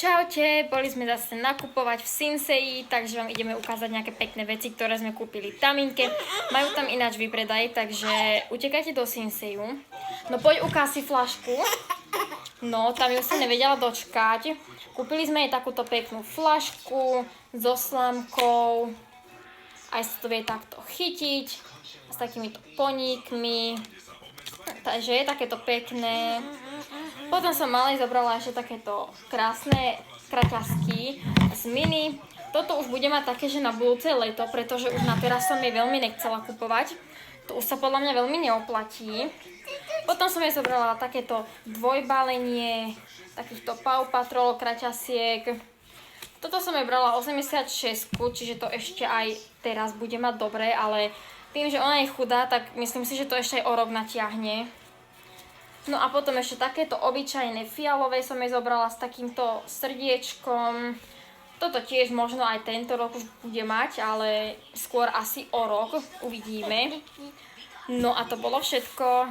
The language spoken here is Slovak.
Čaute, boli sme zase nakupovať v Sinseji, takže vám ideme ukázať nejaké pekné veci, ktoré sme kúpili Taminke. Majú tam ináč výpredaj, takže utekajte do Sinseju. No poď ukáž si flašku. No, tam ju sa nevedela dočkať. Kúpili sme jej takúto peknú flašku so slámkou. Aj sa to vie takto chytiť. S takýmito poníkmi. Takže je takéto pekné. Potom som malej zobrala ešte takéto krásne kraťasky z mini. Toto už bude mať také, že na budúce leto, pretože už na teraz som jej veľmi nechcela kupovať. To už sa podľa mňa veľmi neoplatí. Potom som jej zobrala takéto dvojbalenie, takýchto Paw Patrol kraťasiek. Toto som jej brala 86, čiže to ešte aj teraz bude mať dobre, ale tým, že ona je chudá, tak myslím si, že to ešte aj o rok natiahne. No a potom ešte takéto obyčajné fialové som jej zobrala s takýmto srdiečkom. Toto tiež možno aj tento rok už bude mať, ale skôr asi o rok uvidíme. No a to bolo všetko.